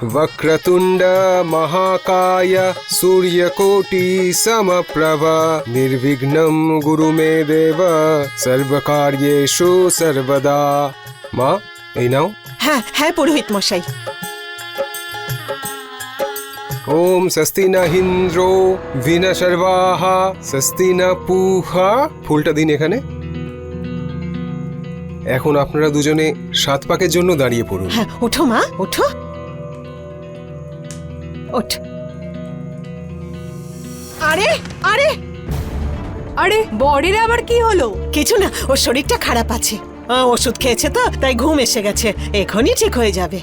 वक्रतुंड महाकाय सूर्यकोटि समप्रभ निर्विघ्नं गुरु मे देव सर्वकार्येषु सर्वदा। মা এই নাও। হ্যাঁ হ্যাঁ পুরোহিত মশাই। ওম স্বস্তি ন ইন্দ্রো বিনশর্বাহ স্বস্তি ন পূষা। ফুলটা দিন এখানে। এখন আপনারা দুজনে 7 পাকের জন্য দাঁড়িয়ে পড়ুন। হ্যাঁ ওঠো মা ওঠো, ওঠ। আরে আরে আরে বরের আবার কি হলো? কিছু না, ওর শরীরটা খারাপ আছে, ওষুধ খেয়েছে তো তাই ঘুম এসে গেছে, এখনই ঠিক হয়ে যাবে।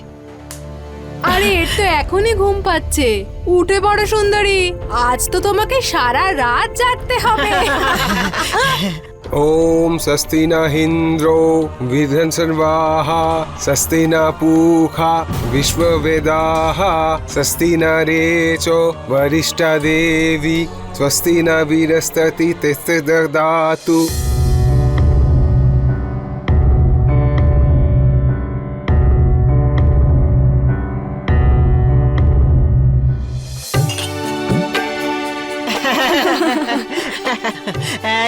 আরে এর তো এখনই ঘুম পাচ্ছে। উঠে পড়ো সুন্দরী, আজ তো তোমাকে সারা রাত জাগতে হবে। ওম স্বস্তি ন ইন্দ্রো বিনশর্বাহ স্বস্তি ন পূষা বিশ্ববেদাঃ স্বস্তি ন রেচো বরিষ্ঠা দেবী স্বস্তি ন বৃহস্পতি দদাতু।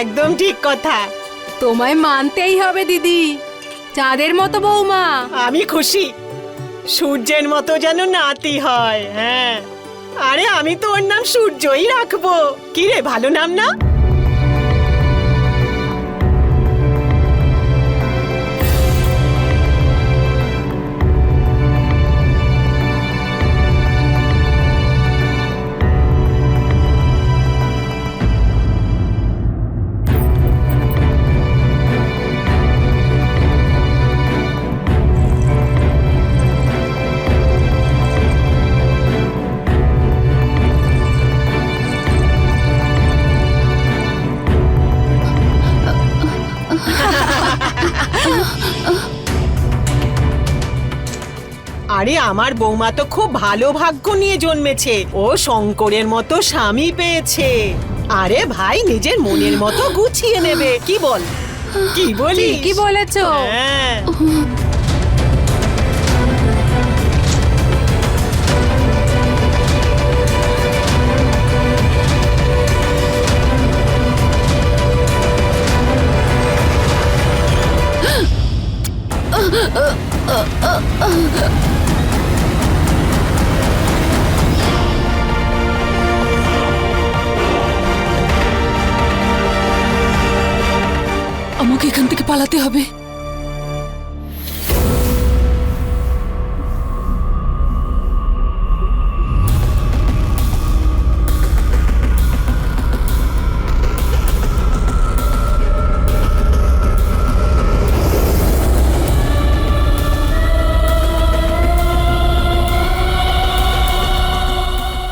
একদম ঠিক কথা। তোমায় মানতেই হবে দিদি, চাঁদের মতো বৌমা। আমি খুশি, সূর্যের মতো যেন নাতি হয়। হ্যাঁ আরে আমি তো ওর নাম সূর্যই রাখবো। কি রে, ভালো নাম না? আরে আমার বৌমা তো খুব ভালো ভাগ্য নিয়ে জন্মেছে, ও শঙ্করের মতো স্বামী পেয়েছে। আরে ভাই নিজের মনের মতো গুছিয়ে নেবে, কি বল? কি বলি? কি বলেছো? হ্যাঁ আমাকে এখান থেকে পালাতে হবে।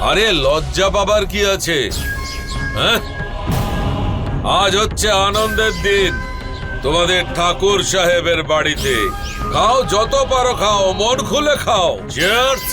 আরে লজ্জা পাবার কি আছে? হ্যাঁ, আজ হচ্ছে আনন্দের দিন তোমাদের ঠাকুর সাহেবের বাড়িতে। খাও, যত পারো খাও, মন খুলে খাও। চিয়ার্স।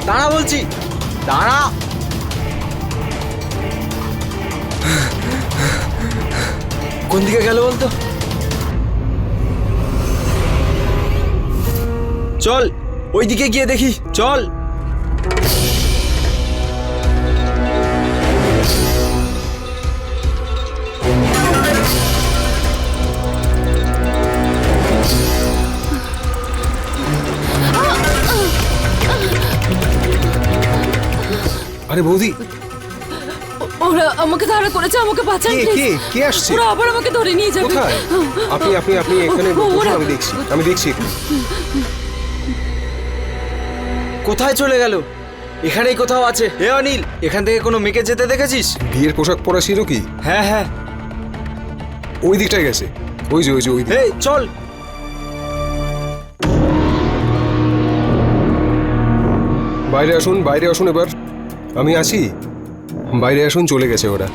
দাঁড়া বলছি, দাঁড়া। কোন দিকে গেল বলতো? চল ওই দিকে গিয়ে দেখি, চল। আরে বৌদি, ওরা আমাকে ধারা করেছে, আমাকে বাঁচান কে প্লিজ। কে কে আসছে? ওরা আবার আমাকে ধরে নিয়ে যাবে। কোথায়? আপনি আপনি আপনি এখানে বসুন, আমি দেখছি। কোথায় চলে গেল? এখানেই কোথাও আছে। হে অনিল, এখান থেকে কোনো মেয়েকে যেতে দেখেছিস? বিয়ের পোশাক পরা ছিল কি? হ্যাঁ হ্যাঁ, ওই দিকটায় গেছে। ওই যে ওই দিক। হে চল। বাইরে আসুন, বাইরে আসুন এবার। আমি আছি, বাইরে আসুন। চলে গেছে ওরা,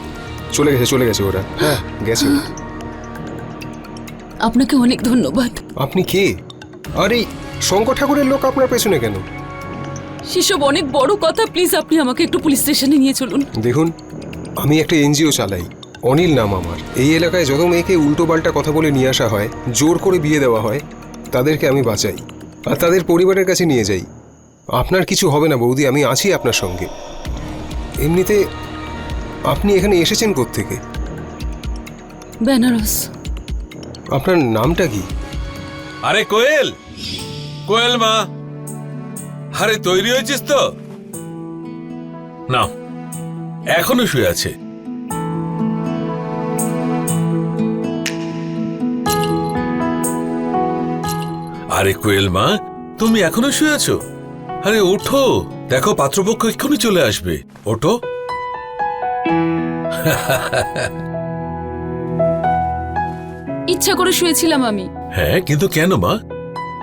চলে গেছে ওরা। হ্যাঁ, গেছে। আপনাকে অনেক ধন্যবাদ। আপনি কে? আরে শঙ্কর ঠাকুরের লোক আপনার পেছনে কেন? সেসব অনেক বড় কথা, প্লিজ আপনি আমাকে একটু পুলিশ স্টেশনে নিয়ে চলুন। দেখুন, আমি একটা এনজিও চালাই, অনিল নাম আমার। এই এলাকায় যত মেয়েকে উল্টো পাল্টা কথা বলে নিয়ে আসা হয়, জোর করে বিয়ে দেওয়া হয়, তাদেরকে আমি বাঁচাই আর তাদের পরিবারের কাছে নিয়ে যাই। আপনার কিছু হবে না বৌদি, আমি আছি আপনার সঙ্গে। এমনিতে আপনি এখানে এসেছেন কোত্থেকে? বেনারস। আপনার নামটা কি? আরে কোয়েল, কোয়েল মা, আরে তৈরি হয়েছিস তো? না, এখনো শুয়ে আছে। আরে কোয়েল মা, তুমি এখনো শুয়ে আছো? আরে ওঠো, দেখো পাত্রপক্ষ এক্ষুনি চলে আসবে। ওঠো। ইচ্ছা করে শুয়েছিলাম আমি। হ্যাঁ, কিন্তু কেন মা?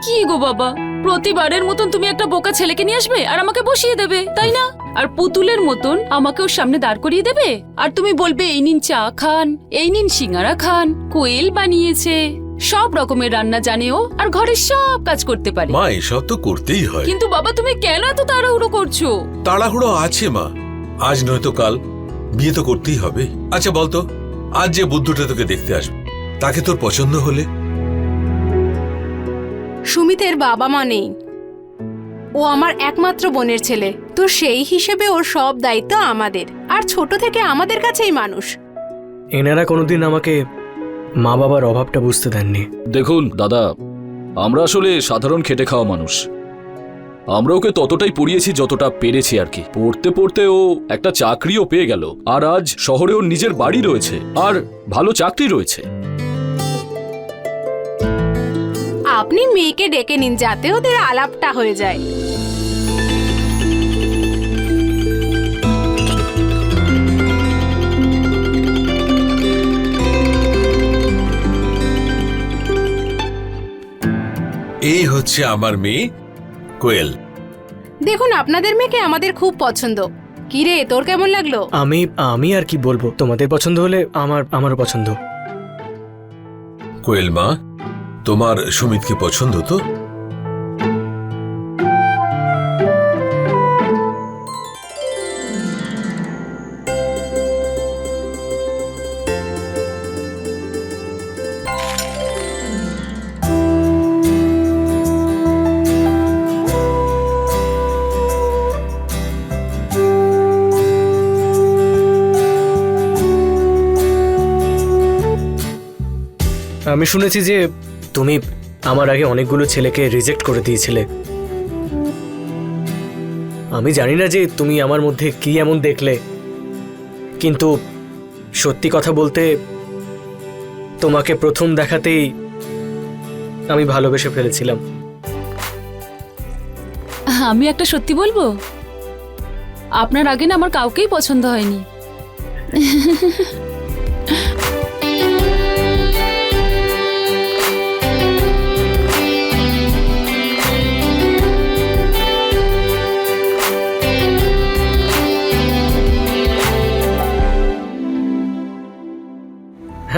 কি গো বাবা, প্রতিবারের মতন তুমি একটা বোকা ছেলেকে নিয়ে আসবে আর আমাকে বসিয়ে দেবে, তাই না? আর পুতুলের মতন আমাকে ওর সামনে দাঁড় করিয়ে দেবে আর তুমি বলবে এই নিন চা খান, এই নিন সিঙ্গারা খান। কোয়েল বানিয়েছে, সব রকমের রান্না জানে ও, আর ঘরের সব কাজ করতে পারে। মা, এসব তো করতেই হয়। কিন্তু বাবা তুমি কেন এত তাড়াহুড়ো করছো? তাড়াহুড়ো আছে মা, আজ নয়তো কাল বিয়ে তো করতেই হবে। আচ্ছা বলতো, আজ যে বুদ্ধটা তোকে দেখতে আসবে, তাকে তোর পছন্দ হলে? সুমিতের বাবা মা নেই, ও আমার একমাত্র বোনের ছেলে, তো সেই হিসেবে ওর সব দায়িত্ব আমাদের, আর ছোট থেকে আমাদের কাছেই মানুষ। এনারা কোনোদিন আমাকে মা বাবার অভাবটা বুঝতে দেননি। দেখুন দাদা, আমরা আসলে সাধারণ খেটে খাওয়া মানুষ। আমরা ওকে ততটাই পড়িয়েছি যতটা পেরেছি আর কি। পড়তে পড়তে ও একটা চাকরিও পেয়ে গেল, আর আজ শহরে ওর নিজের বাড়ি রয়েছে আর ভালো চাকরি রয়েছে। আপনি মেয়েকে ডেকে নিন যাতে ওদের আলাপটা হয়ে যায়। এই হচ্ছে আমার মেয়ে কোয়েল। দেখুন, আপনাদের মেয়েকে আমাদের খুব পছন্দ। কি রে, তোর কেমন লাগলো? আমি আর কি বলবো, তোমাদের পছন্দ হলে আমারও পছন্দ। কোয়েল মা, তোমার সুমিতকে পছন্দ তো? আমি শুনেছি যে তুমি আমার আগে অনেকগুলো ছেলেকে রিজেক্ট করে দিয়েছিলে। আমি জানি না যে তুমি আমার মধ্যে কি এমন দেখলে, কিন্তু সত্যি কথা বলতে তোমাকে প্রথম দেখাতেই আমি ভালোবেসে ফেলেছিলাম। আমি একটা সত্যি বলবো, আপনার আগে না আমার কাউকেই পছন্দ হয়নি।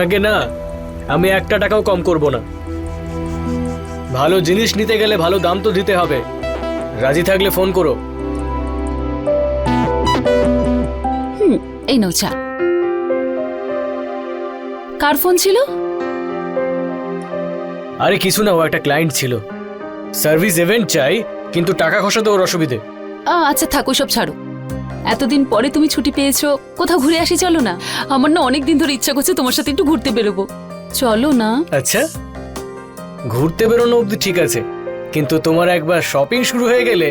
আগে না, আমি একটা টাকাও কম করব না। ভালো জিনিস নিতে গেলে ভালো দাম তো দিতে হবে। রাজি থাকলে ফোন করো। এই নাও চা। কার ফোন ছিল? আরে কিছু না, ও একটা ক্লায়েন্ট ছিল। সার্ভিস ইভেন্ট চাই, কিন্তু টাকা খসাতে ওর অসুবিধে। আচ্ছা থাকো, সব ছাড়ো। এতদিন পরে তুমি ছুটি পেয়েছো, কোথাও ঘুরে আসি চলো না। আমার না অনেক দিন ধরে ইচ্ছা করছে তোমার সাথে একটু ঘুরতে বেরোবো, চলো না। আচ্ছা, ঘুরতে বেরোনো অব্দি ঠিক আছে, কিন্তু তোমার একবার শপিং শুরু হয়ে গেলে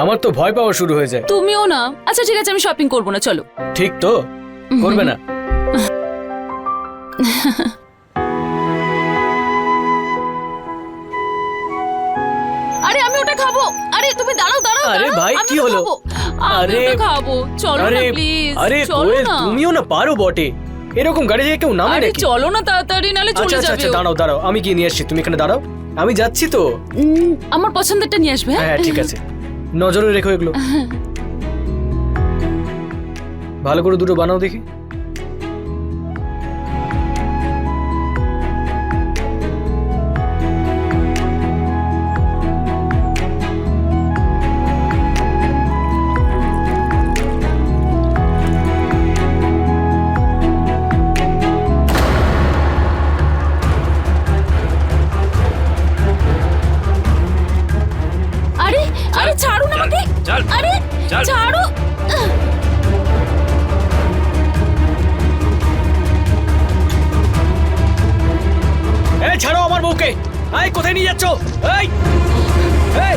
আমার তো ভয় পাওয়া শুরু হয়ে যায়। তুমিও না। আচ্ছা ঠিক আছে, আমি শপিং করবো না, চলো। ঠিক তো করবে না? আরে আমি ওটা খাবো। আরে তুমি দাঁড়াও দাঁড়াও। আরে দাঁড়াও, ভাই, আমি কি ওটা হলো? খাবো। আমি ওটা খাবো, চলো না প্লিজ। আরে চলো কোয়েল, না। তুমিও না পারো বটে, এরকম গাড়ি থেকে কেউ নামে আরে নাকি? চলো না তাড়াতাড়ি, নালে চলে আচ্ছা যাবে। আচ্ছা, দাঁড়াও দাঁড়াও, আমি গিয়ে নিয়ে আসছি, তুমি এখানে দাঁড়াও, আমি যাচ্ছি তো। আমার পছন্দেরটা নিয়ে আসবে। হ্যাঁ ঠিক আছে। নজরে রেখো এগুলো। ভালো করে দুটো বানাও দেখি। আরে আরে ছাড়ুন আমাকে, আরে ছাড়ো। এই ছাড়ো আমার বউকে। এই কোথায় নিয়ে যাচ্ছ? এই এই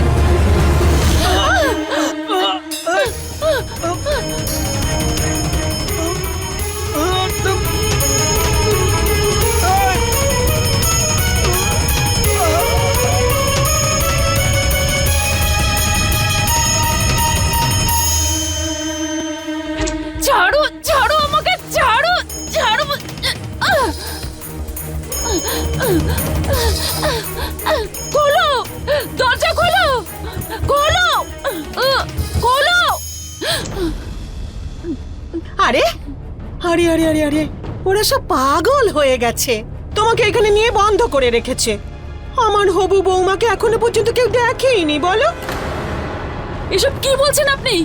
ছাড়ো ছাড়ো আমাকে, ছাড়ো ছাড়ো। খোলো, দরজা খোলো, খোলো, খোলো। আরে আরে আরে আরে আরে ওরা সব পাগল হয়ে গেছে, তোমাকে এখানে নিয়ে বন্ধ করে রেখেছে। আমার হবু বৌমাকে এখনো পর্যন্ত কেউ দেখেইনি, বলো। এসব কি বলছেন আপনি?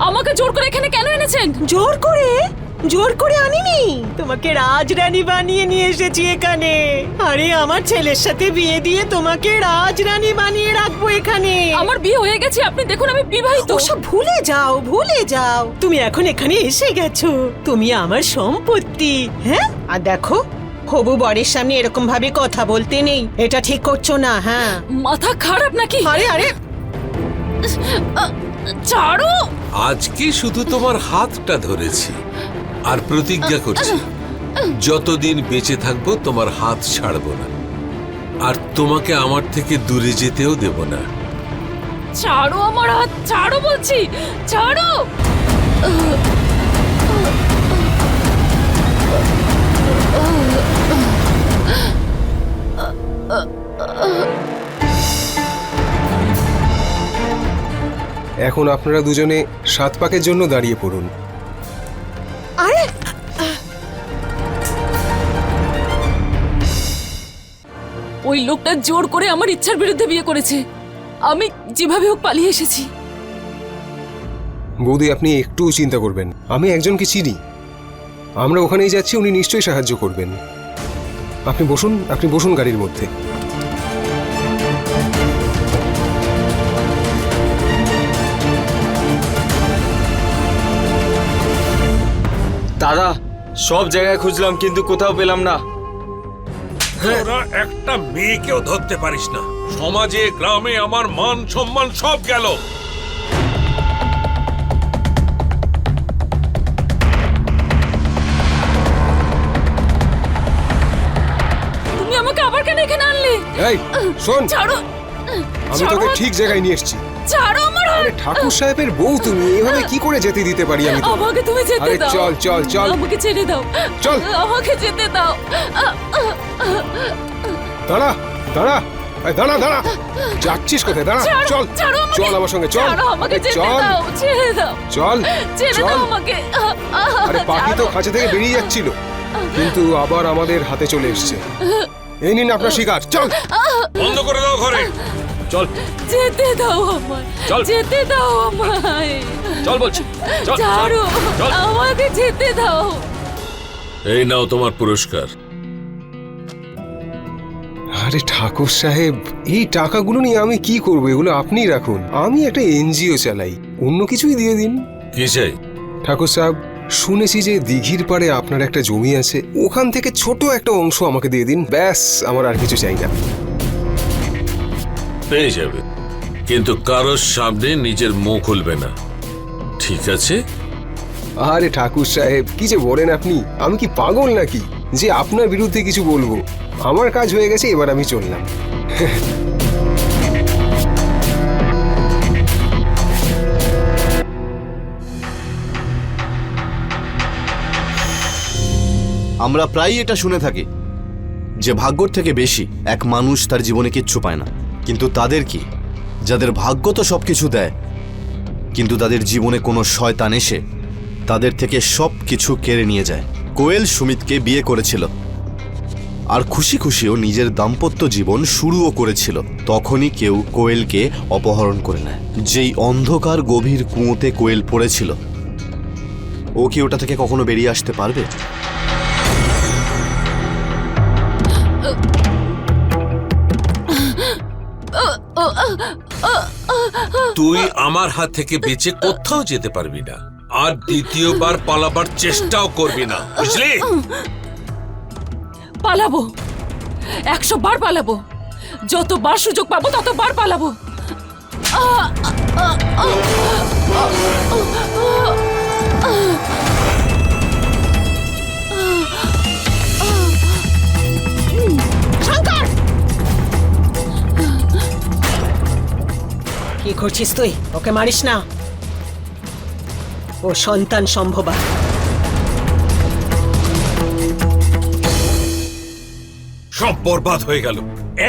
আমাকে জোর করে এখানে কেন এনেছেন? জোর করে? জোর করে আনিনি, তোমাকে রাজরানী বানিয়ে নিয়ে এসেছি এখানে। আরে আমার ছেলের সাথে বিয়ে দিয়ে তোমাকে রাজরানী বানিয়ে রাখবো এখানে। আমার বিয়ে হয়ে গেছে, আপনি দেখুন আমি বিবাহিত। ওসব ভুলে যাও, ভুলে যাও। তুমি এখন এখানে এসে গেছো, তুমি আমার সম্পত্তি। হ্যাঁ, আর দেখো, হবু বরের সামনে এরকম ভাবে কথা বলতে নেই, এটা ঠিক করছো না। হ্যাঁ, মাথা খারাপ নাকি? আরে আরে ছাড়ো। আজকে শুধু তোমার হাতটা ধরেছি আর প্রতিজ্ঞা করছি যতদিন বেঁচে থাকবো তোমার হাত ছাড়বো না, আর তোমাকে আমার থেকে দূরে যেতেও দেব না। ছাড়ো আমার হাত, ছাড়ো বলছি, ছাড়ো। এখন আপনারা দুজনে 7 পাকের জন্য দাঁড়িয়ে পড়ুন। আরে ওই লোকটা জোর করে আমার ইচ্ছার বিরুদ্ধে বিয়ে করেছে। আমি যেভাবে হোক পালিয়ে এসেছি। বৌদি, আপনি একটুও চিন্তা করবেন, আমি একজনকে চিনি, আমরা ওখানেই যাচ্ছি, উনি নিশ্চয়ই সাহায্য করবেন। আপনি বসুন গাড়ির মধ্যে। দাদা, সব জায়গায় খুঁজলাম কিন্তু কোথাও পেলাম না। তোরা একটা মেয়েকেও ধরতে পারিস না, সমাজে গ্রামে আমার মান সম্মান সব গেল। তুমি আমাকে আবার কেন এখানে আনলে? এই শোন, ছাড়ো, আমি তোকে ঠিক জায়গায় নিয়ে এসেছি। ছাড়ো আমার হাত। আরে ঠাকুর সাহেবের বউ তুমি, এভাবে কি করে যেতে দিতে পারি আমি? আমাকে তুমি যেতে আরে দাও। চল চল চল, আমাকে ছেড়ে দাও, চল। আমাকে যেতে দাও। দাঁড়া দাঁড়া, এই দাঁড়া দাঁড়া, যাচ্ছিস কোথায়? দাঁড়া, ছাড়ো, চল ছাড়ো আমাকে। চল আমার সঙ্গে, চল। ছাড়ো আমাকে, আরে যেতে চল দাও, ছেড়ে দাও, চল ছেড়ে চল। দাও আমাকে। আরে পাখি তো ছাড়ো। খাঁচা থেকে বেরিয়ে যাচ্ছিল, কিন্তু আবার আমাদের হাতে চলে এসেছে। এই নিন আপনার শিকার, চল। বন্ধ করে দাও ঘরে। চল যেতে দাও আমায়, চল। যেতে দাও আমায়। চল বলছি, চল, ছাড়ো, চল। আমাকে যেতে দাও। এই নাও তোমার পুরস্কার। আরে ঠাকুর সাহেব, এই টাকাগুলো নিয়ে আমি কি করবো? এগুলো আপনিই রাখুন, আমি একটা এনজিও চালাই, অন্য কিছুই দিয়ে দিন। কি চাই? ঠাকুর সাহেব, শুনেছি যে দিঘির পাড়ে আপনার একটা জমি আছে, ওখান থেকে ছোট একটা অংশ আমাকে দিয়ে দিন, ব্যাস, আমার আর কিছু চাই না। পেয়ে যাবে, কিন্তু কারোর সামনে নিজের মুখ খুলবে না, ঠিক আছে? আরে ঠাকুর সাহেব, কি যে বলেন আপনি, আমি কি পাগল নাকি যে আপনার বিরুদ্ধে কিছু বলবো? আমার কাজ হয়ে গেছে, এবার আমি চললাম। আমরা প্রায়ই এটা শুনে থাকি যে ভাগ্যর থেকে বেশি এক মানুষ তার জীবনে কিচ্ছু পায় না, কিন্তু তাদের কি, যাদের ভাগ্য তো সবকিছু দেয় কিন্তু তাদের জীবনে কোনো শয়তান এসে তাদের থেকে সব কিছু কেড়ে নিয়ে যায়। কোয়েল সুমিতকে বিয়ে করেছিল আর খুশি খুশিও নিজের দাম্পত্য জীবন শুরুও করেছিল। তখনই কেউ কোয়েলকে অপহরণ করে নেয়। যেই অন্ধকার গভীর কুয়োতে কোয়েল পড়েছিল, ও কি ওটা থেকে কখনো বেরিয়ে আসতে পারবে? তুই আমার হাত থেকে বেঁচে কোথাও যেতে পারবি না, আর দ্বিতীয়বার পালাবার চেষ্টাও করবি না, বুঝলি? পালাবো, 100 বার পালাবো, যতবার সুযোগ পাবো ততবার পালাবো। কি করছিস তুই? ওকে মারিস না, ও সন্তান সম্ভবা। সব বরবাদ হয়ে গেল।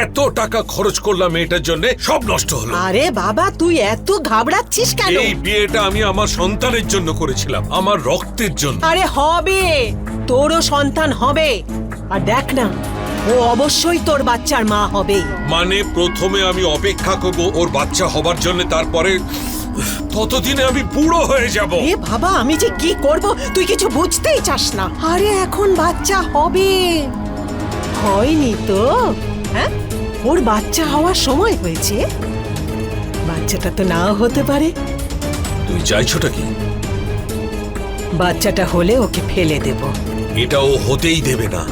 এত টাকা খরচ করলাম মেয়েটার জন্য, সব নষ্ট হলো। আরে বাবা, তুই এত ঘাবড়াচ্ছিস কেন? এই বিয়েটা আমি আমার সন্তানের জন্য করেছিলাম, আমার রক্তের জন্য। আরে হবে, তোরও সন্তান হবে। আর দেখ না, ও অবশ্যই তোর বাচ্চার মা হবে। মানে প্রথমে আমি অপেক্ষা করব ওর বাচ্চা হবার জন্য, তারপরে ততদিনে আমি বুড়ো হয়ে যাব। এ বাবা, আমি যে কি করব তুই কিছু বুঝতেই চাস না। আরে এখন বাচ্চা হবে, হয়নি তো? হ্যাঁ, ওর বাচ্চা হওয়ার সময় হয়েছে। বাচ্চাটা তো নাও হতে পারে। তুই চাইছোটা কি? বাচ্চাটা হলে ওকে ফেলে দেব। এটা ও হতেই দেবে না।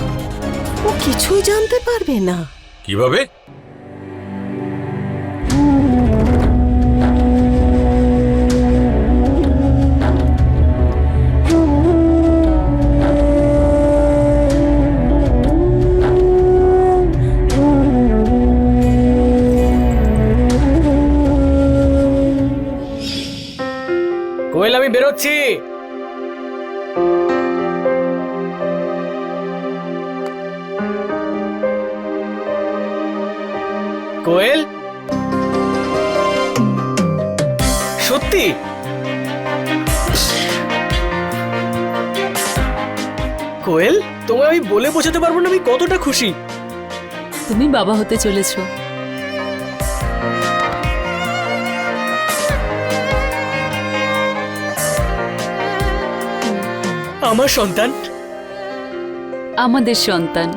ও কিছুই জানতে পারবে না। কিভাবে? কোয়েল, আমি বেরোচ্ছি। কোয়েল, সত্যি? কোয়েল, তোমায় আমি বলে বোঝাতে পারবো না আমি কতটা খুশি। তুমি বাবা হতে চলেছো। আমার সন্তান, আমাদের সন্তান।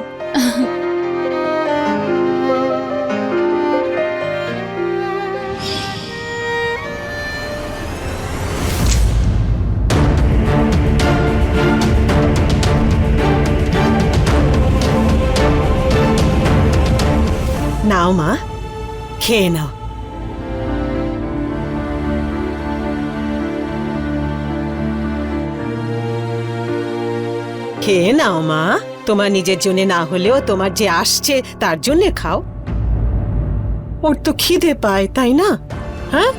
নাও মা, খেয়ে নাও। খেয়ে নাও মা, তোমার নিজের জন্য না হলেও তোমার যে আসছে তার জন্য খাও। ওর তো খিদে পায়, তাই না? হ্যাঁ,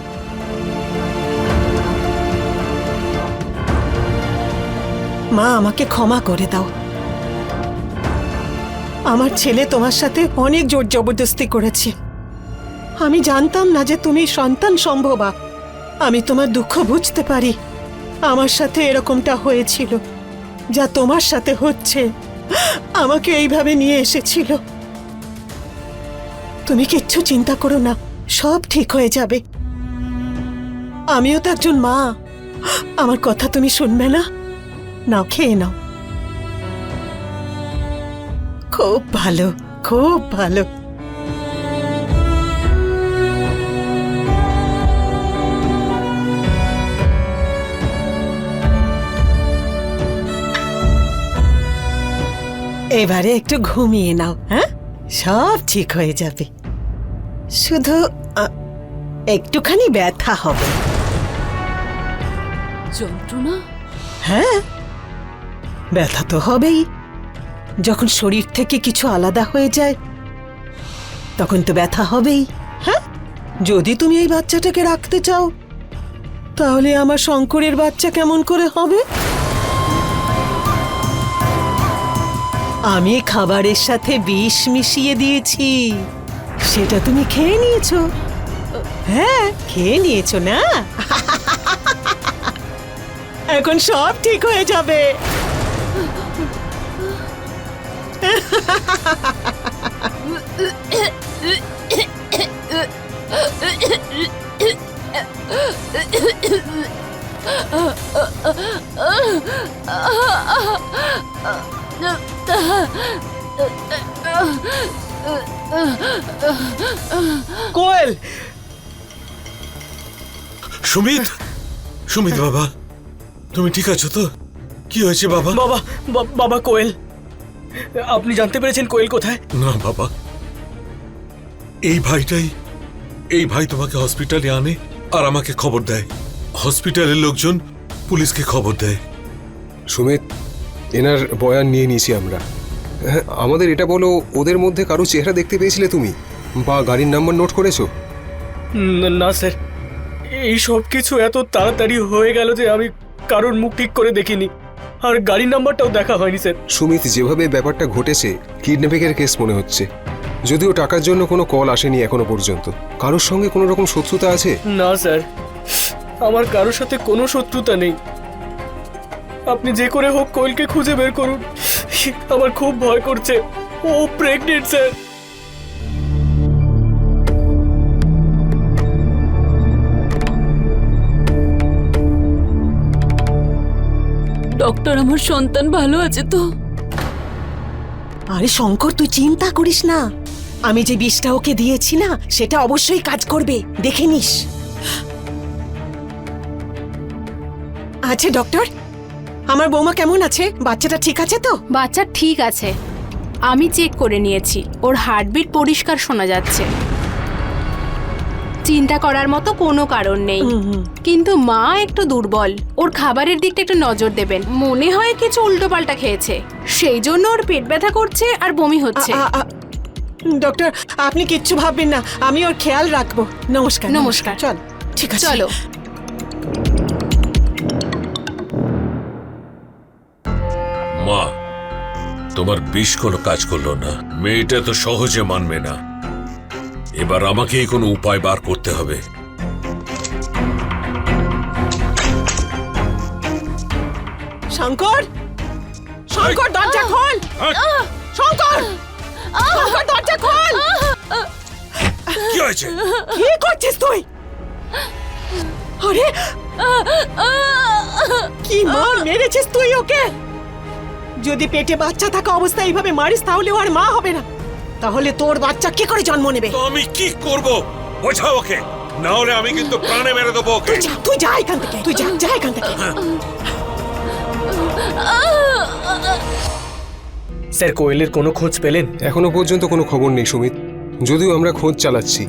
মা আমাকে ক্ষমা করে দাও। আমার ছেলে তোমার সাথে অনেক জোর জবরদস্তি করেছে। আমি জানতাম না যে তুমি সন্তান সম্ভবা। আমি তোমার দুঃখ বুঝতে পারি। আমার সাথে এরকমটা হয়েছিল, যা তোমার সাথে হচ্ছে। আমাকে এইভাবে নিয়ে এসেছিল। তুমি কিচ্ছু চিন্তা করো না, সব ঠিক হয়ে যাবে। আমিও তো একজন মা, আমার কথা তুমি শুনবে না? নাও, খেয়ে নাও। খুব ভালো, খুব ভালো। এবারে একটু ঘুমিয়ে নাও। হ্যাঁ, সব ঠিক হয়ে যাবে। শুধু একটুখানি ব্যথা হবে। যন্ত্রণা? হ্যাঁ, ব্যথা তো হবেই। যখন শরীর থেকে কিছু আলাদা হয়ে যায় তখন তো ব্যথা হবেই। হ্যাঁ, যদি তুমি এই বাচ্চাটাকে রাখতে চাও তাহলে আমার শঙ্করের বাচ্চা কেমন করে হবে? আমি খাবারের সাথে বিষ মিশিয়ে দিয়েছি, সেটা তুমি খেয়ে নিয়েছো। হ্যাঁ, খেয়ে নিয়েছো না? এখন সব ঠিক হয়ে যাবে। কোয়েল, সুমিত, সুমিত বাবা, তুমি ঠিক আছো তো? কি হয়েছে বাবা? বাবা, বাবা কোয়েল, আপনি জানতে পেরেছেন কোয়েল কোথায়? না বাবা, এই ভাই তোমাকে হসপিটালে আনে আর আমাকে খবর দেয়। হসপিটালের লোকজন পুলিশকে খবর দেয়। সুমিত, এনার বয়ান নিয়ে নিয়েছি আমরা। হ্যাঁ, আমাদের এটা বলো, ওদের মধ্যে কারো চেহারা দেখতে পেয়েছিলে তুমি, বা গাড়ির নাম্বার নোট করেছো? না স্যার, এই সব কিছু এত তাড়াতাড়ি হয়ে গেল যে আমি কারোর মুখ ঠিক করে দেখিনি, আর গাড়ির নাম্বারটাও দেখা হয়নি স্যার। সুমিত, যেভাবে ব্যাপারটা ঘটেছে কিডন্যাপিংয়ের কেস মনে হচ্ছে। যদিও টাকার জন্য কোনো কল আসেনি এখনো পর্যন্ত। কারোর সঙ্গে কোনো রকম শত্রুতা আছে? না স্যার, আমার কারোর সাথে কোনো শত্রুতা নেই। আপনি যে করে হোক কোয়েলকে খুঁজে বের করুন, আমার খুব ভয় করছে। ও প্রেগনেন্ট স্যার। ডক্টর, আমার সন্তান ভালো আছে তো? আরে শঙ্কর, তুই চিন্তা করিস না, আমি যে বিষটা ওকে দিয়েছি না, সেটা অবশ্যই কাজ করবে, দেখে নিস। আচ্ছা ডক্টর, আমার বৌমা কেমন আছে? বাচ্চাটা ঠিক আছে তো? বাচ্চা ঠিক আছে, আমি চেক করে নিয়েছি, ওর হার্টবিট পরিষ্কার শোনা যাচ্ছে। চিন্তা করার মতো কোনো কারণ নেই। কিন্তু মা একটু দুর্বল, ওর খাবারের দিকটা একটু নজর দেবেন। মনে হয় কিছু উল্টোপাল্টা খেয়েছে, সেই জন্য ওর পেট ব্যথা করছে আর বমি হচ্ছে। ডক্টর, আপনি কিচ্ছু ভাববেন না, আমি ওর খেয়াল রাখবো। নমস্কার। নমস্কার। চল, ঠিক আছে, চলো। মা, তোমার বিষ কোনো কাজ করলো না। মেয়েটা তো সহজে মানবে না। এবার আমাকেই কোনো উপায় বার করতে হবে। শঙ্কর, শঙ্কর দরজা খোল। শঙ্কর, শঙ্কর দরজা খোল। কি হয়েছে? কি করছিস তুই? আরে কি মার মেরেছিস তুই ওকে? যদি পেটে বাচ্চা থাকা অবস্থায় এইভাবে মারিস তাহলে ও আর মা হবে না। তাহলে তোর বাচ্চা কি করে জন্ম নেবে? তো আমি কি করব? বোঝাও ওকে, না হলে আমি কিন্তু প্রাণে মেরে দেবো ওকে। তুই যা এখান থেকে, তুই যা এখান থেকে। স্যার, কোয়েলের কোনো খোঁজ পেলেন? এখনো পর্যন্ত কোনো খবর নেই সুমিত, যদিও আমরা খোঁজ চালাচ্ছি।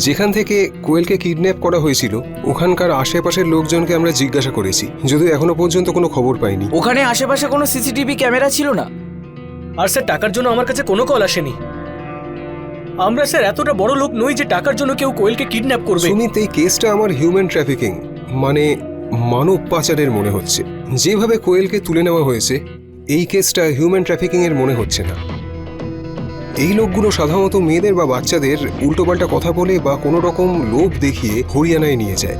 যেখান থেকে কোয়েলকে কিডন্যাপ করা হয়েছিল ওখানকার আশেপাশের লোকজনকে আমরা জিজ্ঞাসা করেছি, যদিও এখনো পর্যন্ত কোনো খবর পাইনি। ওখানে আশেপাশে কোনো সিসিটিভি ক্যামেরা ছিল না। আর স্যার, টাকার জন্য আমার কাছে কোনো কল আসেনি। আমরা স্যার এতটা বড় লোক নই যে টাকার জন্য কেউ কোয়েলকে কিডন্যাপ করবে। সুমিত, এই কেসটা আমার হিউম্যান ট্রাফিকিং মানে মানব পাচারের মনে হচ্ছে। যেভাবে কোয়েলকে তুলে নেওয়া হয়েছে, এই কেসটা হিউম্যান ট্রাফিকিং এর মনে হচ্ছে না। এই লোকগুলো সাধারণত মেয়েদের বা বাচ্চাদের উল্টোপাল্টা কথা বলে বা কোনো রকম লোভ দেখিয়ে হরিয়ানায় নিয়ে যায়।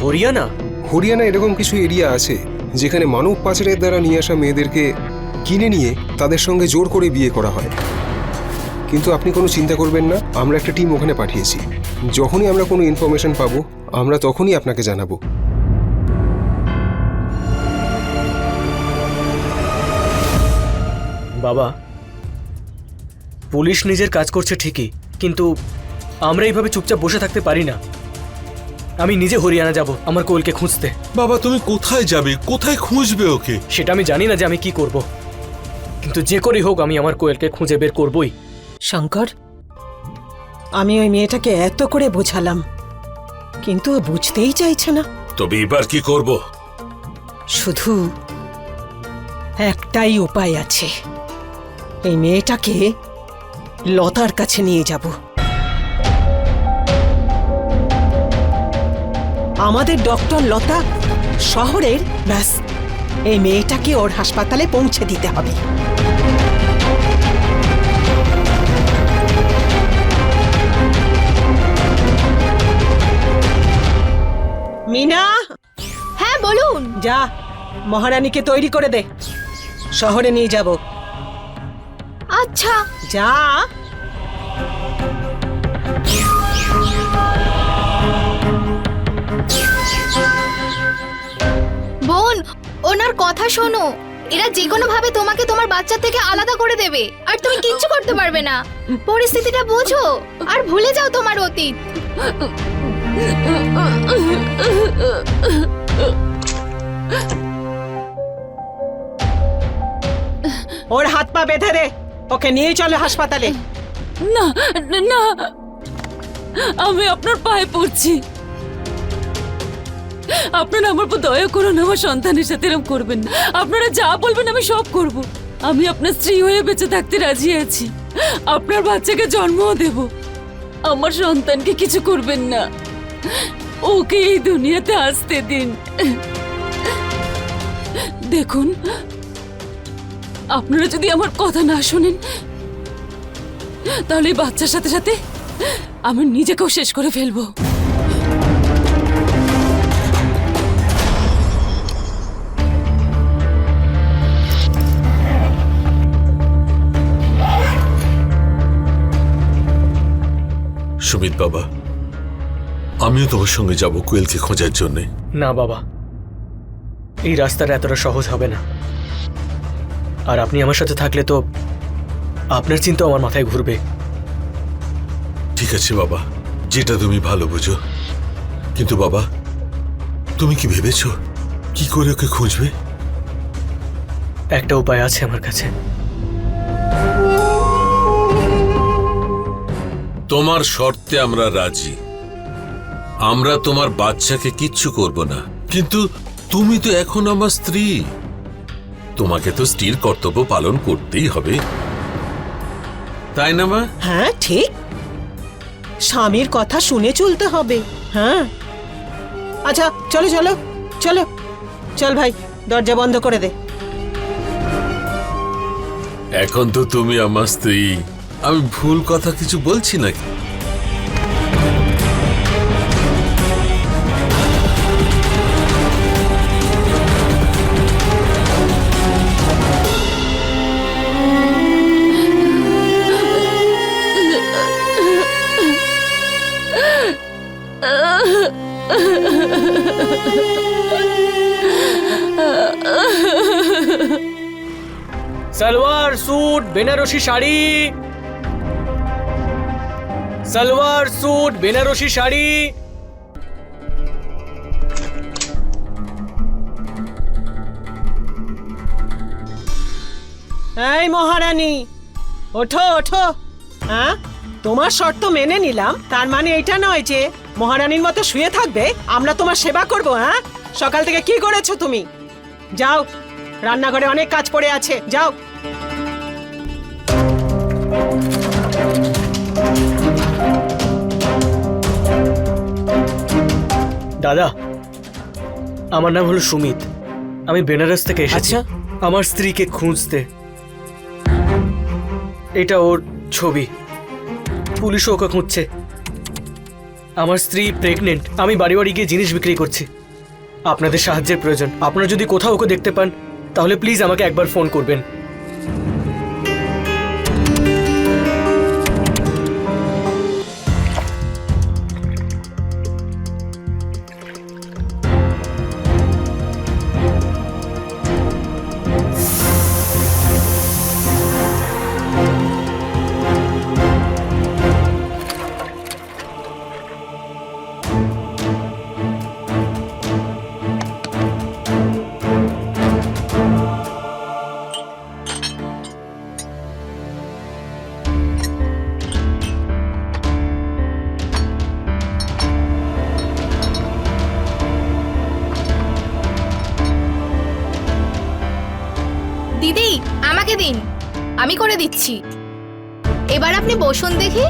হরিয়ানা? হরিয়ানা এরকম কিছু এরিয়া আছে যেখানে মানব পাচারের দ্বারা নিয়ে আসা মেয়েদেরকে কিনে নিয়ে তাদের সঙ্গে জোর করে বিয়ে করা হয়। কিন্তু আপনি কোনো চিন্তা করবেন না, আমরা একটা টিম ওখানে পাঠিয়েছি। যখনই আমরা কোনো ইনফরমেশন পাবো আমরা তখনই আপনাকে জানাবো। বাবা, পুলিশ নিজের কাজ করছে ঠিকই, কিন্তু আমরা এইভাবে চুপচাপ বসে থাকতে পারি না। আমি নিজে হরিয়ানা যাব আমার কোয়েলকে খুঁজতে। বাবা, তুমি কোথায় যাবে? কোথায় খুঁজবে ওকে? সেটা আমি জানি না যে আমি কি করব, কিন্তু যে করেই হোক আমি আমার কোয়েলকে খুঁজে বের করবই। শঙ্কর, আমি ওই মেয়েটাকে এত করে বোঝালাম, কিন্তু ও বুঝতেই চাইছে না। তবে এবার কি করব? শুধু একটাই উপায় আছে, এই মেয়েটাকে লতার কাছে নিয়ে যাব। আমাদের ডক্টর লতা শহরের, ব্যাস এই মেয়েটাকে ওর হাসপাতালে পৌঁছে দিতে হবে। মিনা, হ্যাঁ হ্যাঁ বলুন। যা মহারানীকে তৈরি করে দে, শহরে নিয়ে যাব। আচ্ছা। যা। বোন, ওনার কথা শোনো। এরা যে কোনো ভাবে তোমাকে তোমার বাচ্চা থেকে আলাদা করে দেবে, আর তুমি কিচ্ছু করতে পারবে না। পরিস্থিতিটা বোঝো আর ভুলে যাও তোমার অতীত। ওর হাত পা বেঁধে দে, ওকে নিয়ে চলো হাসপাতালে। না না, আমি আপনার পায়ে পড়ছি, আপনারা আমার উপর দয়া করুন, আমার সন্তানের সাথে এরকম করবেন না। আপনারা যা বলবেন আমি সব করব। আমি আপনার স্ত্রী হয়ে বেঁচে থাকতে রাজি আছি, আপনার বাচ্চাকে জন্মও দেব। আমার সন্তানকে কিছু করবেন না, ওকে এই দুনিয়াতে আসতে দিন। দেখুন, আপনারা যদি আমার কথা না শোনেন তাহলে এই বাচ্চার সাথে সাথে আমি নিজেকেও শেষ করে ফেলবো। সুমিত বাবা, আমিও তোমার সঙ্গে যাব কোয়েলকে খোঁজার জন্যে। না বাবা, এই রাস্তাটা এতটা সহজ হবে না। আর আপনি আমার সাথে থাকলে তো আপনার চিন্তা আমার মাথায় ঘুরবে। ঠিক আছে বাবা, যেটা তুমি ভালো বুঝো। কিন্তু বাবা, তুমি কি ভেবেছো কি করে ওকে খুঁজবে? একটা উপায় আছে আমার কাছে। তোমার শর্তে আমরা রাজি। আমরা তোমার বাচ্চাকে কিচ্ছু করব না, কিন্তু তুমি তো এখন আমার স্ত্রী, তোমাকে তো স্ত্রীর কর্তব্য পালন করতেই হবে, তাই না মা? হ্যাঁ ঠিক, স্বামীর কথা শুনে চলতে হবে। হ্যাঁ আচ্ছা, চলো চলো চলো, চল ভাই, দরজা বন্ধ করে দে। এখন তো তুমি আমার স্ত্রী, আমি ভুল কথা কিছু বলছি নাকি? Salwar suit Banarasi sari, salwar suit Banarasi sari. এই মহারানী, ওঠো ওঠো। হ্যাঁ, তোমার শর্ত মেনে নিলাম, তার মানে এটা নয় যে মহারানীর মতো শুয়ে থাকবে, আমরা তোমার সেবা করব। হ্যাঁ, সকাল থেকে কি করেছো তুমি? যাও, রান্নাঘরে অনেক কাজ পড়ে আছে, যাও। দাদা, আমার নাম হলো সুমিত, আমি বেনারস থেকে এসেছি আমার স্ত্রীকে খুঁজতে। এটা ওর ছবি, পুলিশও ওকে খুঁজছে। আমার স্ত্রী প্রেগনেন্ট, আমি বাড়ি বাড়ি গিয়ে জিনিস বিক্রি করছি। আপনাদের সাহায্যের প্রয়োজন। আপনারা যদি কোথাও ওকে দেখতে পান তাহলে প্লিজ আমাকে একবার ফোন করবেন। দিদি, আমাকে দিন, আমি করে দিচ্ছি। এবার আপনি বসুন দেখি।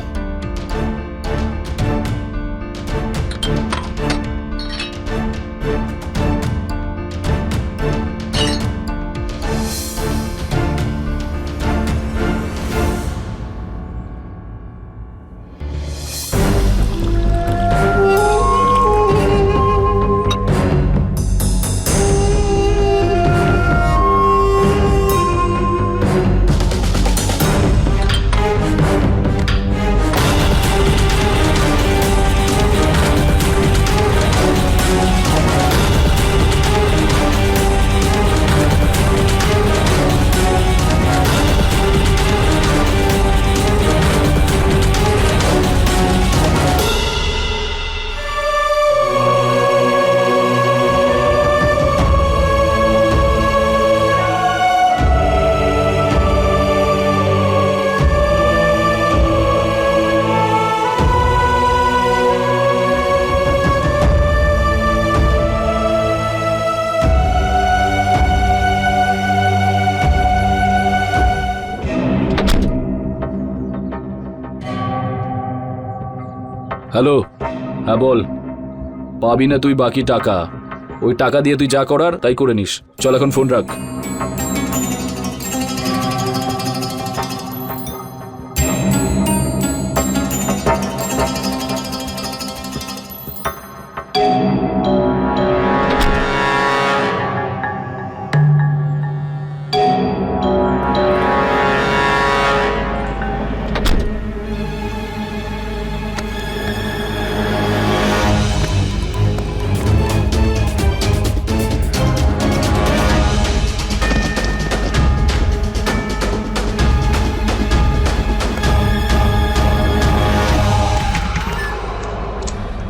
হ্যালো, হ্যাঁ বল। পাবি না তুই বাকি টাকা, ওই টাকা দিয়ে তুই যা করার তাই করে নিস। চল এখন ফোন রাখ।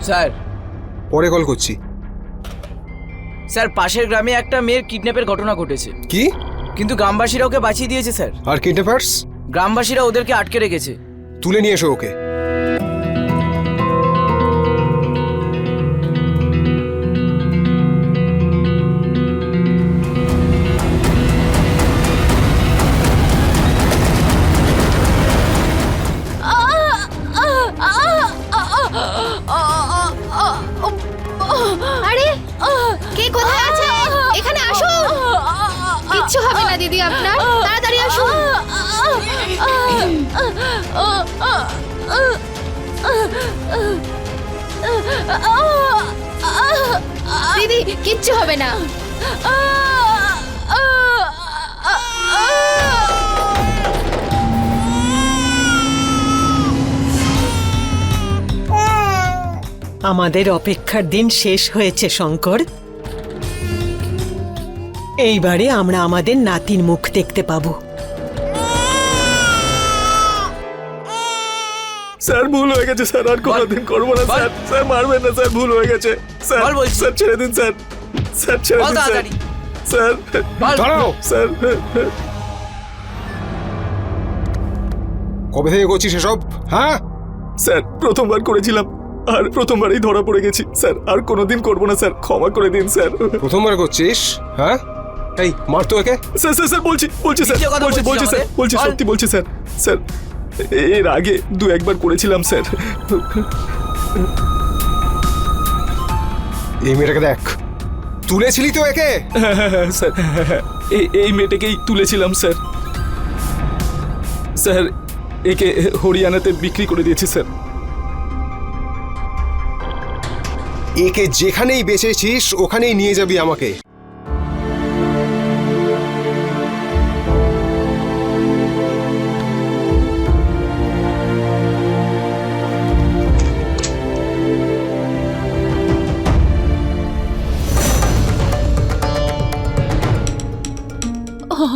স্যার পরে কল করছি। স্যার পাশের গ্রামে একটা মেয়ের কিডন্যাপের ঘটনা ঘটেছে, কি? কিন্তু গ্রামবাসীরা ওকে বাঁচিয়ে দিয়েছে স্যার। আর কিডন্যাপার্স? গ্রামবাসীরা ওদেরকে আটকে রেখেছে। তুলে নিয়ে এসো ওকে। আরে কে কোথায় আছে? এখানে আসুন। কিচ্ছু হবে না দিদি আপনার, তাড়াতাড়ি আসুন। দিদি কিচ্ছু হবে না। আমাদের অপেক্ষার দিন শেষ হয়েছে শঙ্কর। এইবারে আমরা আমাদের নাতির মুখ দেখতে পাবো। স্যার ভুল হয়ে গেছে স্যার, আর কোনোদিন করবো না স্যার। স্যার মারবেন না স্যার, ভুল হয়ে গেছে স্যার। বল বলছি। স্যার ছেড়ে দিন স্যার, স্যার ছেড়ে বল দিন স্যার। তাড়াতাড়ি। স্যার দাঁড়াও। স্যার কবে থেকে করছিস এসব? হ্যাঁ, স্যার প্রথমবার করেছিলাম আর প্রথমবারই ধরা পড়ে গেছি স্যার, আর কোনোদিন করবো না স্যার, ক্ষমা করে দিন স্যার। প্রথমবার করছিস? হ্যাঁ, এই মার তো একে। স্যার স্যার স্যার বলছি স্যার, মিথ্যে কথা বলছি বলছিস স্যার, আমাদের? বলছি বল। সত্যি বলছি স্যার। স্যার এর আগে একবার করেছিলাম স্যার। এই মেয়েটাকে দেখ, তুলেছিলি তো একে? হ্যাঁ স্যার, এই মেয়েটাকেই তুলেছিলাম স্যার। স্যার একে হরিয়ানাতে বিক্রি করে দিয়েছি স্যার। একে যেখানেই বেচেছিস ওখানেই নিয়ে যাবি আমাকে।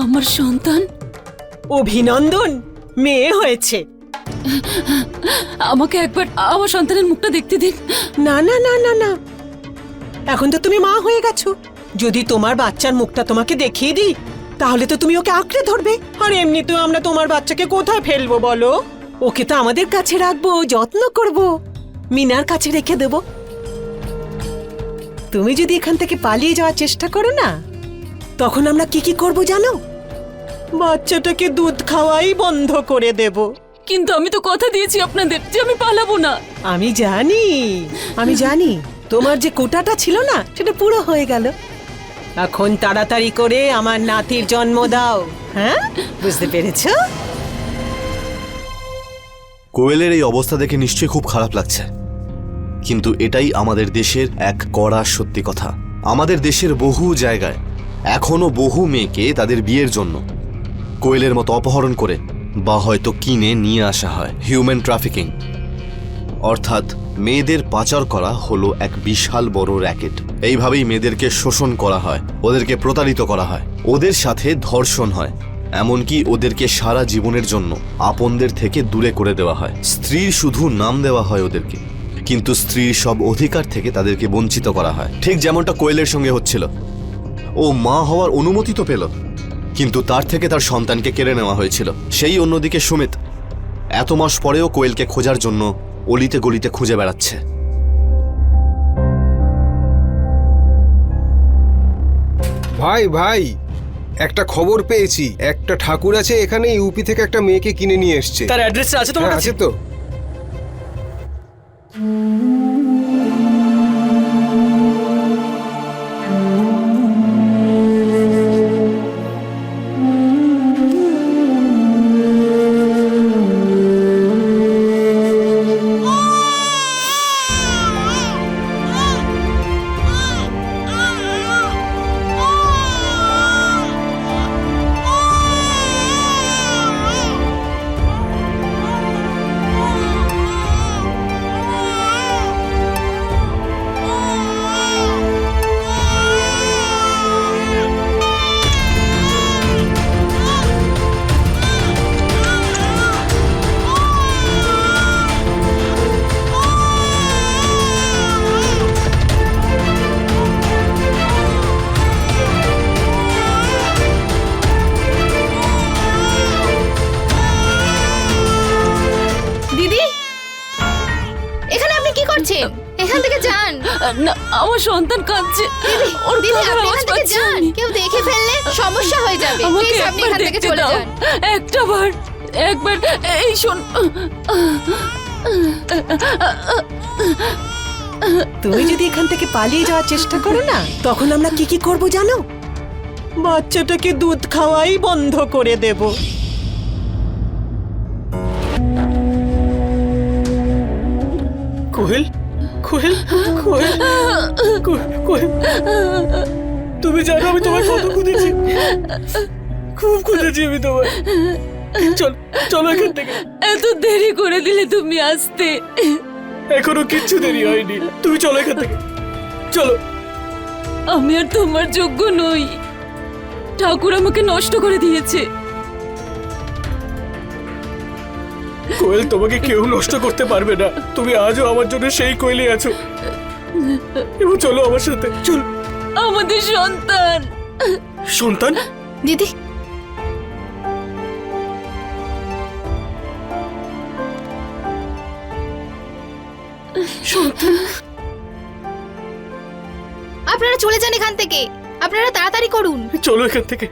আমার সন্তান। অভিনন্দন, মেয়ে হয়েছে। আমাকে একবার আমার সন্তানের মুখটা দেখতে দিন। না না না না না, এখন তো তুমি মা হয়ে গেছো। যদি তোমার বাচ্চার মুখটা তোমাকে দেখিয়ে দিই তাহলে তো তুমি ওকে আঁকড়ে ধরবে। আর এমনিতেও আমরা তোমার বাচ্চাকে কোথায় ফেলবো বলো? ওকে তো আমাদের কাছে রাখবো, যত্ন করব, মিনার কাছে রেখে দেব। তুমি যদি এখান থেকে পালিয়ে যাওয়ার চেষ্টা করো না, তখন আমরা কি কি করব জানো? বাচ্চাটাকে দুধ খাওয়াই বন্ধ করে দেব। কিন্তু আমি তো কথা দিয়েছি আপনাদের যে আমি পালাবো না। আমি জানি তোমার যে কোটাটা ছিল না সেটা পুরো হয়ে গেল। এখন তাড়াতাড়ি করে আমার নাতির জন্ম দাও। হ্যাঁ, বুঝতে পেরেছো? কোয়েলের এই অবস্থা দেখে নিশ্চয়ই খুব খারাপ লাগছে, কিন্তু এটাই আমাদের দেশের এক কড়া সত্যি কথা। আমাদের দেশের বহু জায়গায় এখনো বহু মেয়েকে তাদের বিয়ের জন্য কোয়েলের মতো অপহরণ করে বা হয়তো কিনে নিয়ে আসা হয়। হিউম্যান ট্রাফিকিং অর্থাৎ মেয়েদের পাচার করা হলো এক বিশাল বড় র্যাকেট। এইভাবেই মেয়েদেরকে শোষণ করা হয়, ওদেরকে প্রতারিত করা হয়, ওদের সাথে ধর্ষণ হয়, এমনকি ওদেরকে সারা জীবনের জন্য আপনদের থেকে দূরে করে দেওয়া হয়। স্ত্রীর শুধু নাম দেওয়া হয় ওদেরকে, কিন্তু স্ত্রীর সব অধিকার থেকে তাদেরকে বঞ্চিত করা হয়। ঠিক যেমনটা কোয়েলের সঙ্গে হচ্ছিল। ও মা হওয়ার অনুমতি তো পেল, কিন্তু তার থেকে তার সন্তানকে কেড়ে নেওয়া হয়েছিল। সেই অন্যদিকে সুমিত এত মাস পরেও কোয়েলকে খোঁজার জন্য অলিতে গলিতে খুঁজে বেড়াচ্ছে। ভাই ভাই, একটা খবর পেয়েছি, একটা ঠাকুর আছে এখানে ইউপি থেকে একটা মেয়েকে কিনে নিয়ে এসছে। তার অ্যাড্রেসটা আছে তোমার হ্যাঁ, কাছে? আছে তো। কান্না, আমার সন্তান কাঁদছে। ওর দিদি কান্নার আপনি আওয়াজ এখান থেকে পাচ্ছি যান, আমি। কেউ দেখে ফেললে সমস্যা হয়ে যাবে। আমাকে প্লিজ আপনি একবার এখান থেকে দেখতে চলে দাও, যান। একবার এই শোন। তুমি যদি এখান থেকে পালিয়ে যাওয়ার চেষ্টা করো না, তখন আমরা কি কি করব জানো? বাচ্চাটাকে দুধ খাওয়াই বন্ধ করে দেব। কোয়েল কোয়েল কোয়েল কোয়েল, তুমি জানো আমি তোমায় কত খুঁজেছি, খুব খুঁজেছি আমি তোমায়। চল চলো এখান থেকে। এত দেরি করে দিলে তুমি আসতে। এখনো কিচ্ছু দেরি হয়নি, তুমি চলো এখান থেকে, চলো। আমি আর তোমার যোগ্য নই, ঠাকুর আমাকে নষ্ট করে দিয়েছে। কোয়েল, তোমাকে কেউ নষ্ট করতে পারবে না, তুমি আজও আমার জন্য সেই কোয়েলই আছো। এবং চলো আমার সাথে, চল। আমাদের সন্তান। সন্তান? দিদি আপনারা চলে যান এখান থেকে, আপনারা তাড়াতাড়ি করুন। চলো এখান থেকে।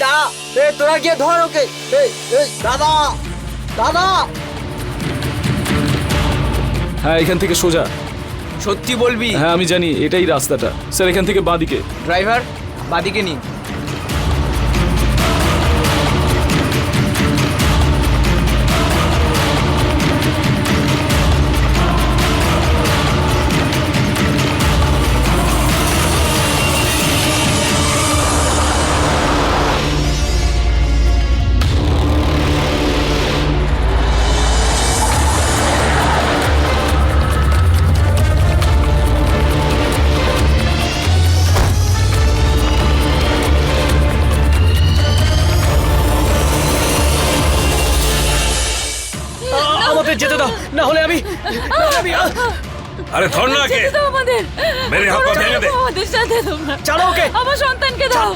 দাদা, তোরা গিয়ে ধর ওকে। দাদা দাদা, হ্যাঁ এখান থেকে সোজা। সত্যি বলবি? হ্যাঁ আমি জানি এটাই রাস্তাটা স্যার, এখান থেকে বাঁদিকে। ড্রাইভার বাদিকে নিন। আমাকে যেতে দাও, না হলে আমি আরে ধর না কে, যেতে দাও আমাদের। মেরে হাত পা ভেঙে দে। আমাদের সাথে তোমরা। ছাড়ো ওকে। আমার সন্তানকে দাও।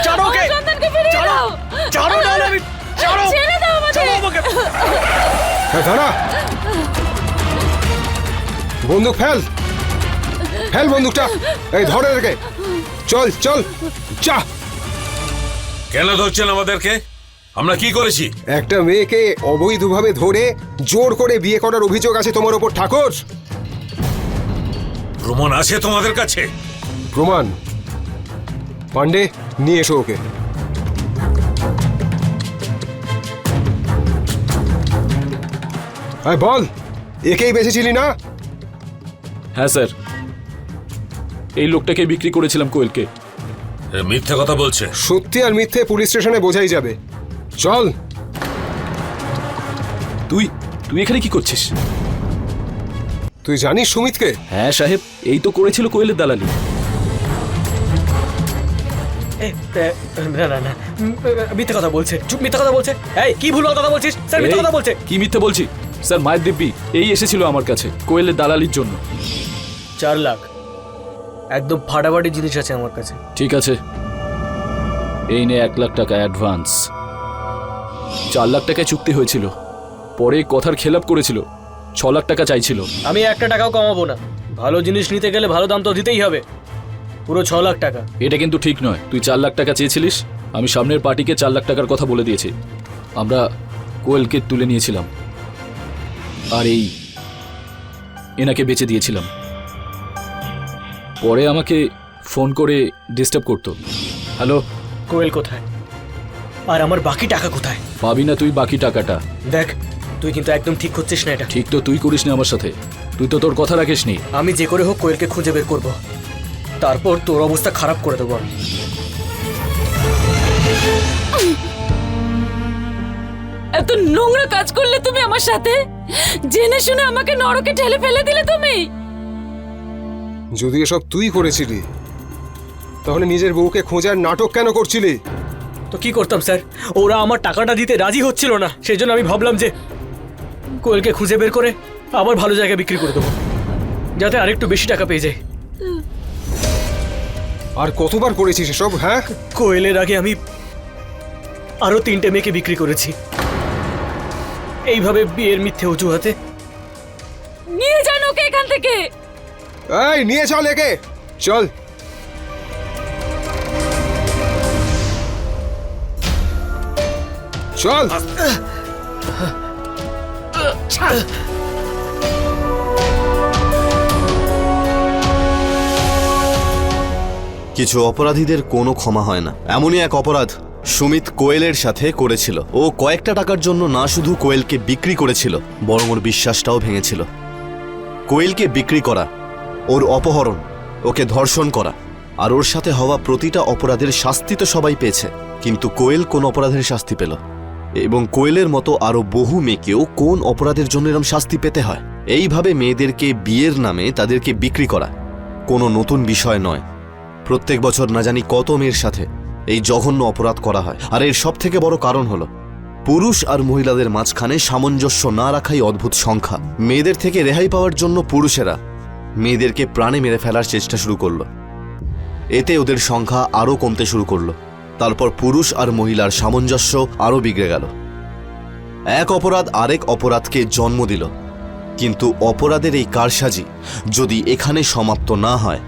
ছাড়ো ওকে। আমার সন্তানকে ফিরিয়ে ছাড়ো। দাও। ছাড়ো না হলে আমি, ছাড়ো। ছেড়ে দাও আমাদের। ছাড়ো আমাকে। হ্যাঁ দাঁড়া, বন্দুক ফেল, ফেল বন্দুকটা। এই ধরে রেখে চল চল যা। কেন ধরছেন আমাদেরকে? আমরা কি করেছি? একটা মেয়েকে অবৈধভাবে ধরে জোর করে বিয়ে করার অভিযোগ আছে তোমার ওপর ঠাকুর। প্রমাণ আছে তোমাদের কাছে? প্রমাণ? পান্ডে নিয়ে এসো ওকে। আয় বল, একেই বেঁচেছিলি না? হ্যাঁ স্যার, এই লোকটাকে বিক্রি করেছিলাম কোয়েলকে। এ মিথ্যে কথা বলছে। সত্যি আর মিথ্যে পুলিশ স্টেশনে বোঝাই যাবে। চল। তুই তুই এখানে কি করছিস? তুই জানিস সুমিতকে? হ্যাঁ সাহেব, এই তো করেছিল কোয়েলের দালালি। না না না, মিথ্যে কথা বলছে, চুপ, মিথ্যে কথা বলছে। এই কি ভুল কথা বলছিস? স্যার মিথ্যে কথা বলছে। কি মিথ্যে বলছি? স্যার মায়ের দিব্যি এই এসেছিল আমার কাছে কোয়েলের দালালির জন্য। 4 লাখ একদম ফাটাফাটি জিনিস আছে আমার কাছে। ঠিক আছে, এই নে 1 লাখ টাকা অ্যাডভান্স। 4 লাখ টাকায় চুক্তি হয়েছিল, পরে কথার খেলাপ করেছিল, 6 লাখ টাকা চাইছিল। আমি 1 টাকাও কমাবো না, ভালো জিনিস নিতে গেলে ভালো দাম তো দিতেই হবে। পুরো 6 লাখ টাকা। এটা কিন্তু ঠিক নয়, তুই 4 লাখ টাকা চেয়েছিলিস, আমি সামনের পার্টিকে 4 লাখ টাকার কথা বলে দিয়েছি। আমরা কোয়েলকে তুলে নিয়েছিলাম আর এনাকে বেচে দিয়েছিলাম। পরে আমাকে ফোন করে ডিস্টার্ব করতো। হ্যালো, কোয়েল কোথায় আর আমার বাকি টাকা কোথায়? পাবি না তুই বাকি টাকাটা। দেখ, তুই কিন্তু একদম ঠিক করছিস না এটা। ঠিক তো তুই করিস না আমার সাথে, তুই তো তোর কথা রাখিস নি। আমি যে করে হোক কোয়েলকে খুঁজে বের করব, তারপর তোর অবস্থা খারাপ করে দেবো আমি। এত নোংরা কাজ করলে তুমি আমার সাথে, জেনে শুনে আমাকে নরকে ঠেলে ফেলে দিলে তুমি। যদি এসব তুই করেছিলি, তাহলে নিজের বউকে খোঁজার নাটক কেন করছিলি? তো কি করতাম স্যার, ওরা আমার টাকাটা দিতে রাজি হচ্ছিল না, সেই জন্য আমি ভাবলাম যে কোয়েলকে খুঁজে বের করে আবার ভালো জায়গায় বিক্রি করে দেবো, যাতে আরেকটু বেশি টাকা পেয়ে যায়। আর কতবার করেছিস এসব? হ্যাঁ, কোয়েলের আগে আমি আরো 3টে মেয়েকে বিক্রি করেছি, এইভাবে বিয়ের মিথ্যে অজুহাতে। নিয়ে যান ওকে এখান থেকে। এই নিয়ে চল একে, চল। চল। কিছু অপরাধীদের কোনো ক্ষমা হয় না। এমনই এক অপরাধ সুমিত কোয়েলের সাথে করেছিল। ও কয়েকটা টাকার জন্য না শুধু কোয়েলকে বিক্রি করেছিল, বরং ওর বিশ্বাসটাও ভেঙেছিল। কোয়েলকে বিক্রি করা, ওর অপহরণ, ওকে ধর্ষণ করা আর ওর সাথে হওয়া প্রতিটা অপরাধের শাস্তি তো সবাই পেয়েছে, কিন্তু কোয়েল কোন অপরাধের শাস্তি পেল? এবং কোয়েলের মতো আরো বহু মেয়েকেও কোন অপরাধের জন্য এরম শাস্তি পেতে হয়? এইভাবে মেয়েদেরকে বিয়ের নামে তাদেরকে বিক্রি করা কোনো নতুন বিষয় নয়। প্রত্যেক বছর না জানি কত মেয়ের সাথে এই জঘন্য অপরাধ করা হয়। আর এর সব থেকে বড় কারণ হলো পুরুষ আর মহিলাদের মাঝখানে সামঞ্জস্য না রাখাই অদ্ভুত সংখ্যা। মেয়েদের থেকে রেহাই পাওয়ার জন্য পুরুষেরা মেয়েদেরকে প্রাণে মেরে ফেলার চেষ্টা শুরু করলো। এতে ওদের সংখ্যা আরও কমতে শুরু করলো। তারপর পুরুষ আর মহিলার সামঞ্জস্য আরও বিগড়ে গেল। এক অপরাধ আরেক অপরাধকে জন্ম দিল। কিন্তু অপরাধের এই কারসাজি যদি এখানে সমাপ্ত না হয়,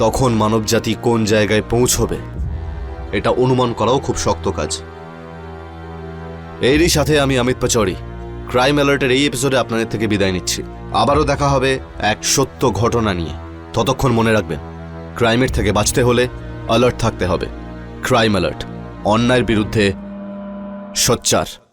তখন মানবজাতি কোন জায়গায় পৌঁছবে এটা অনুমান করাও খুব শক্ত কাজ। এরই সাথে আমি অমিত পাচৌরি ক্রাইম অ্যালার্টের এই এপিসোডে আপনাদের থেকে বিদায় নিচ্ছি। আবারও দেখা হবে এক সত্য ঘটনা নিয়ে। ততক্ষণ মনে রাখবেন, ক্রাইমের থেকে বাঁচতে হলে অ্যালার্ট থাকতে হবে। ক্রাইম অ্যালার্ট, অন্যায়ের বিরুদ্ধে সোচ্চার।